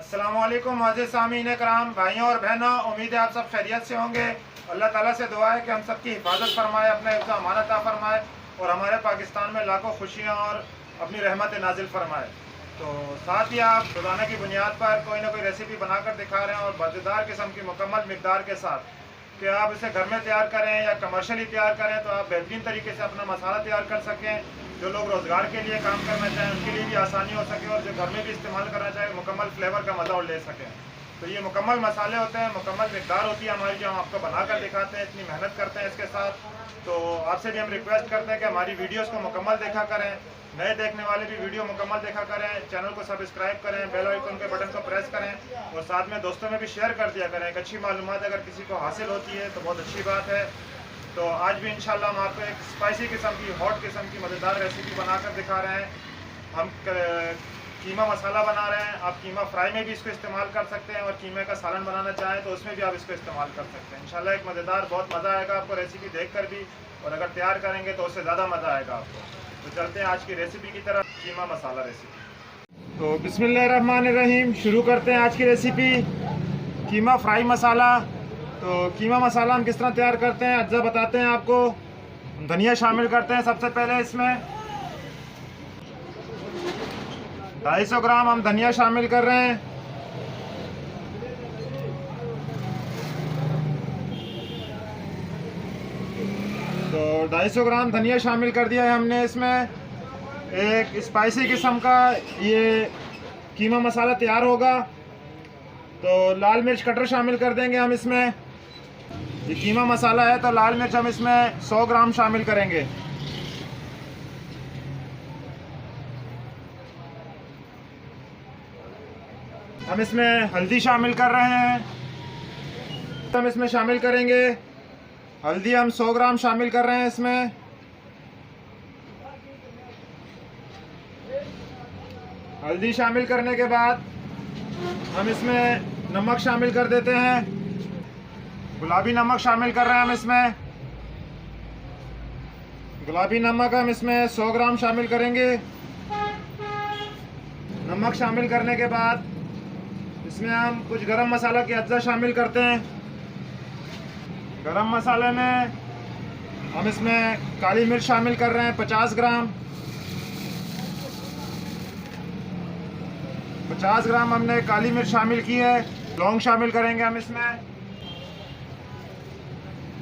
अस्सलामुअलैकुम अज़ीज़ सामीन कराम, भाइयों और बहनों, उम्मीद है आप सब खैरियत से होंगे। अल्लाह ताला से दुआ है कि हम सबकी हिफाजत फरमाए, अपने हिफ्ज़ अमानत अता फरमाए और हमारे पाकिस्तान में लाखों खुशियाँ और अपनी रहमत नाजिल फरमाए। तो साथ ही आप रोज़ाना की बुनियाद पर कोई ना कोई रेसिपी बनाकर दिखा रहे हैं और मज़ेदार किस्म की मुकम्मल मिकदार के साथ कि आप इसे घर में तैयार करें या कमर्शियली तैयार करें तो आप बेहतरीन तरीके से अपना मसाला तैयार कर सकें। जो लोग रोज़गार के लिए काम करना चाहें उनके लिए भी आसानी हो सके और जो घर में भी इस्तेमाल करना चाहें मुकम्मल फ्लेवर का मज़ा और ले सकें। तो ये मुकम्मल मसाले होते हैं, मुकम्मल मिकदार होती है हमारी, जो हम आपको बना कर दिखाते हैं। इतनी मेहनत करते हैं इसके साथ। तो आपसे भी हम रिक्वेस्ट करते हैं कि हमारी वीडियोज़ को मुकम्मल देखा करें। नए देखने वाले भी वीडियो मुकम्मल देखा करें, चैनल को सब्सक्राइब करें, बेल आइकन के बटन को प्रेस करें और साथ में दोस्तों में भी शेयर कर दिया करें। एक अच्छी मालूमात अगर किसी को हासिल होती है तो बहुत अच्छी बात है। तो आज भी इंशाल्लाह हम आपको एक स्पाइसी किस्म की, हॉट किस्म की मज़ेदार रेसिपी बनाकर दिखा रहे हैं। हम कीमा मसाला बना रहे हैं। आप कीमा फ्राई में भी इसको इस्तेमाल कर सकते हैं और कीमे का सालन बनाना चाहें तो उसमें भी आप इसको इस्तेमाल कर सकते हैं। इंशाल्लाह एक मज़ेदार, बहुत मज़ा आएगा आपको रेसिपी देखकर भी, और अगर तैयार करेंगे तो उससे ज़्यादा मज़ा आएगा आपको। तो चलते हैं आज की रेसिपी की तरफ, कीमा मसाला रेसिपी। तो बिस्मिल्लाहिर्रहमानिर्रहीम, शुरू करते हैं आज की रेसिपी, कीमा फ्राई मसाला। तो कीमा मसाला हम किस तरह तैयार करते हैं अज्जा बताते हैं आपको। धनिया शामिल करते हैं सबसे पहले। इसमें 250 ग्राम हम धनिया शामिल कर रहे हैं। तो 250 ग्राम धनिया शामिल कर दिया है हमने। इसमें एक स्पाइसी किस्म का ये कीमा मसाला तैयार होगा। तो लाल मिर्च कटर शामिल कर देंगे हम इसमें। ये कीमा मसाला है तो लाल मिर्च हम इसमें 100 ग्राम शामिल करेंगे। हम इसमें हल्दी शामिल कर रहे हैं। हम इसमें शामिल करेंगे हल्दी, हम 100 ग्राम शामिल कर रहे हैं इसमें। हल्दी शामिल करने के बाद हम इसमें नमक शामिल कर देते हैं। गुलाबी नमक शामिल कर रहे हैं हम इसमें। गुलाबी नमक हम इसमें 100 ग्राम शामिल करेंगे। नमक शामिल करने के बाद इसमें हम कुछ गरम मसाला के अज्जा शामिल करते हैं। गरम मसाले में हम इसमें काली मिर्च शामिल कर रहे हैं 50 ग्राम। 50 ग्राम हमने काली मिर्च शामिल की है। लौंग शामिल करेंगे हम इसमें।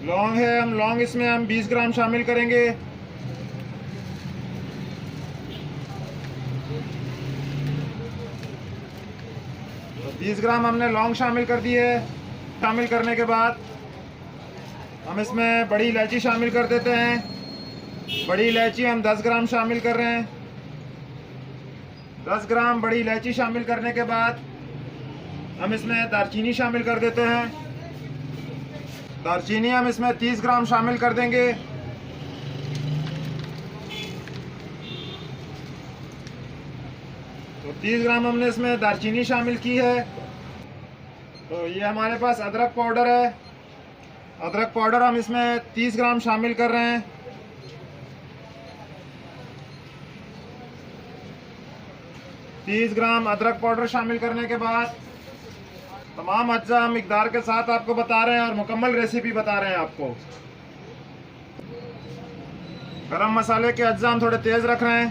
लौंग है, हम लौंग इसमें हम 20 ग्राम शामिल करेंगे। तो 20 ग्राम हमने लौंग शामिल कर दी है। शामिल करने के बाद हम इसमें बड़ी इलायची शामिल कर देते हैं। बड़ी इलायची हम 10 ग्राम शामिल कर रहे हैं। 10 ग्राम बड़ी इलायची शामिल करने के बाद हम इसमें दालचीनी शामिल कर देते हैं। दालचीनी हम इसमें 30 ग्राम शामिल कर देंगे। तो 30 ग्राम हमने इसमें दालचीनी शामिल की है। तो ये हमारे पास अदरक पाउडर है। अदरक पाउडर हम इसमें 30 ग्राम शामिल कर रहे हैं। ग्राम अदरक पाउडर शामिल करने के बाद तमाम अज्जा हम मिकदार के साथ आपको बता रहे हैं और मुकम्मल रेसिपी बता रहे हैं आपको। गरम मसाले के अज्जा हम थोड़े तेज़ रख रहे हैं।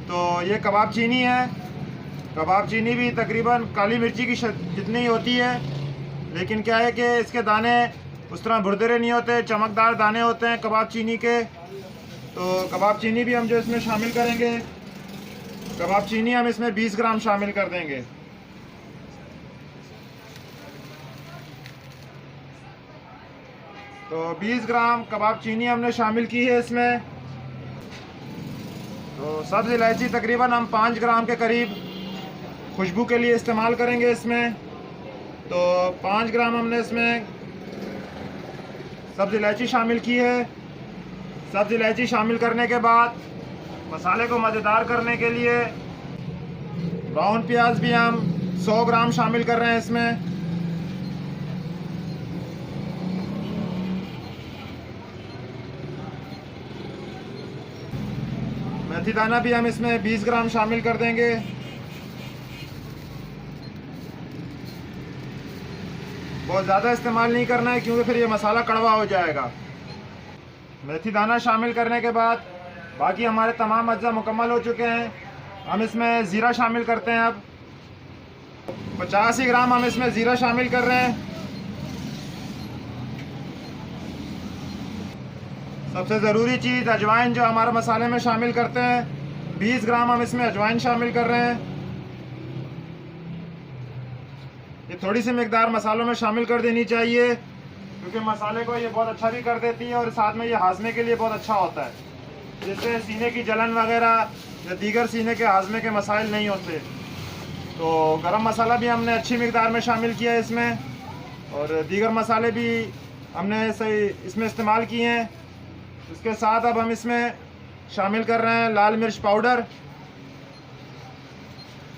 तो ये कबाब चीनी है। कबाब चीनी भी तकरीबन काली मिर्ची की जितनी ही होती है, लेकिन क्या है कि इसके दाने उस तरह भुरदरे नहीं होते, चमकदार दाने होते हैं कबाब चीनी के। तो कबाब चीनी भी हम जो इसमें शामिल करेंगे, कबाब चीनी हम इसमें 20 ग्राम शामिल कर देंगे। तो 20 ग्राम कबाब चीनी हमने शामिल की है इसमें। तो सब्ज़ इलायची तकरीबन हम 5 ग्राम के करीब खुशबू के लिए इस्तेमाल करेंगे इसमें। तो 5 ग्राम हमने इसमें सब्ज़ इलायची शामिल की है। सब्ज़ इलायची शामिल करने के बाद मसाले को मज़ेदार करने के लिए ब्राउन प्याज भी हम 100 ग्राम शामिल कर रहे हैं इसमें। मेथी दाना भी हम इसमें 20 ग्राम शामिल कर देंगे। बहुत ज़्यादा इस्तेमाल नहीं करना है क्योंकि फिर ये मसाला कड़वा हो जाएगा। मेथी दाना शामिल करने के बाद बाकी हमारे तमाम अज्जा मुकम्मल हो चुके हैं। हम इसमें ज़ीरा शामिल करते हैं। अब 85 ग्राम हम इसमें ज़ीरा शामिल कर रहे हैं। सबसे ज़रूरी चीज़ अजवाइन जो हमारे मसाले में शामिल करते हैं, 20 ग्राम हम इसमें अजवाइन शामिल कर रहे हैं। ये थोड़ी सी मिकदार मसालों में शामिल कर देनी चाहिए क्योंकि मसाले को ये बहुत अच्छा भी कर देती है और साथ में ये हाजमे के लिए बहुत अच्छा होता है, जिससे सीने की जलन वगैरह या दीगर सीने के हाजमे के मसाइल नहीं होते। तो गरम मसाला भी हमने अच्छी मिकदार में शामिल किया है इसमें, और दीगर मसाले भी हमने सही इसमें इस्तेमाल किए हैं। इसके साथ अब हम इसमें शामिल कर रहे हैं लाल मिर्च पाउडर।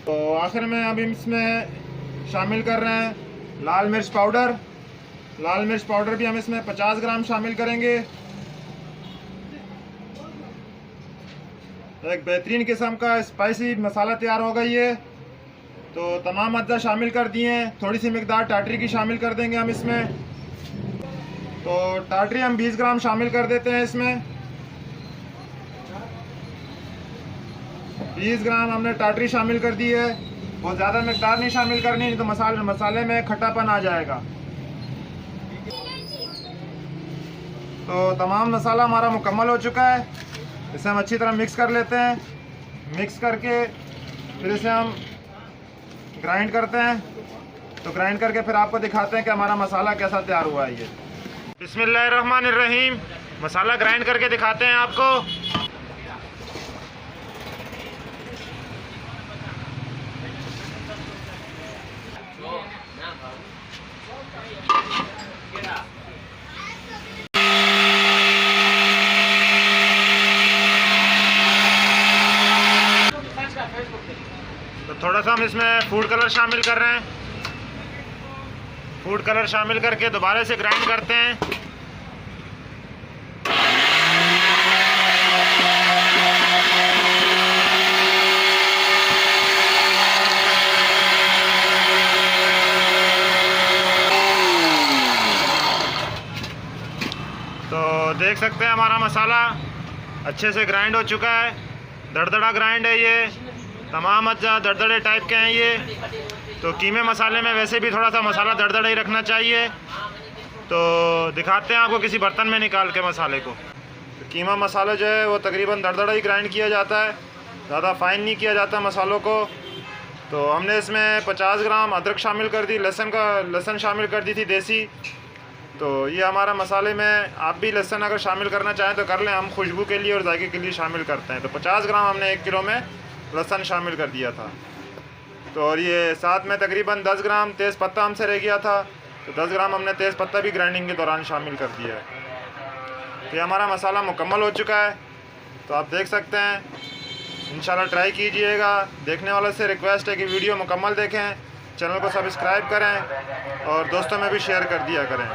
तो आखिर में अब इसमें शामिल कर रहे हैं लाल मिर्च पाउडर। लाल मिर्च पाउडर भी हम इसमें 50 ग्राम शामिल करेंगे। एक बेहतरीन किस्म का स्पाइसी मसाला तैयार हो गई है। तो तमाम अज्जा शामिल कर दिए हैं। थोड़ी सी मिकदार टाटरी की शामिल कर देंगे हम इसमें। तो टाटरी हम 20 ग्राम शामिल कर देते हैं इसमें। 20 ग्राम हमने टाटरी शामिल कर दी है। बहुत ज़्यादा मिकदार नहीं शामिल करनी, नहीं तो मसाले में खट्टापन आ जाएगा। तो तमाम मसाला हमारा मुकम्मल हो चुका है। इसे हम अच्छी तरह मिक्स कर लेते हैं। मिक्स करके फिर इसे हम ग्राइंड करते हैं। तो ग्राइंड करके फिर आपको दिखाते हैं कि हमारा मसाला कैसा तैयार हुआ है। ये बिस्मिल्लाहिर्रहमानिर्रहीम, मसाला ग्राइंड करके दिखाते हैं आपको। तो थोड़ा सा हम इसमें फूड कलर शामिल कर रहे हैं। फूड कलर शामिल करके दोबारा से ग्राइंड करते हैं। तो देख सकते हैं हमारा मसाला अच्छे से ग्राइंड हो चुका है। दरदरा ग्राइंड है ये। तमाम अज्जा दरदरे टाइप के हैं ये। तो कीमे मसाले में वैसे भी थोड़ा सा मसाला दरदरा ही रखना चाहिए। तो दिखाते हैं आपको किसी बर्तन में निकाल के मसाले को। तो कीमा मसाला जो है वो तकरीबन दरदरा ही ग्राइंड किया जाता है, ज़्यादा फाइन नहीं किया जाता मसालों को। तो हमने इसमें 50 ग्राम अदरक शामिल कर दी, लहसुन शामिल कर दी थी देसी। तो ये हमारा मसाले में आप भी लहसुन अगर शामिल करना चाहें तो कर लें, हम खुशबू के लिए और जायके के लिए शामिल करते हैं। तो 50 ग्राम हमने 1 किलो में लहसुन शामिल कर दिया था। तो और ये साथ में तकरीबन 10 ग्राम तेज़ पत्ता हमसे रह गया था। तो 10 ग्राम हमने तेज़ पत्ता भी ग्राइंडिंग के दौरान शामिल कर दिया है। तो ये हमारा मसाला मुकम्मल हो चुका है। तो आप देख सकते हैं, इंशाल्लाह ट्राई कीजिएगा। देखने वालों से रिक्वेस्ट है कि वीडियो मुकम्मल देखें, चैनल को सब्सक्राइब करें और दोस्तों में भी शेयर कर दिया करें।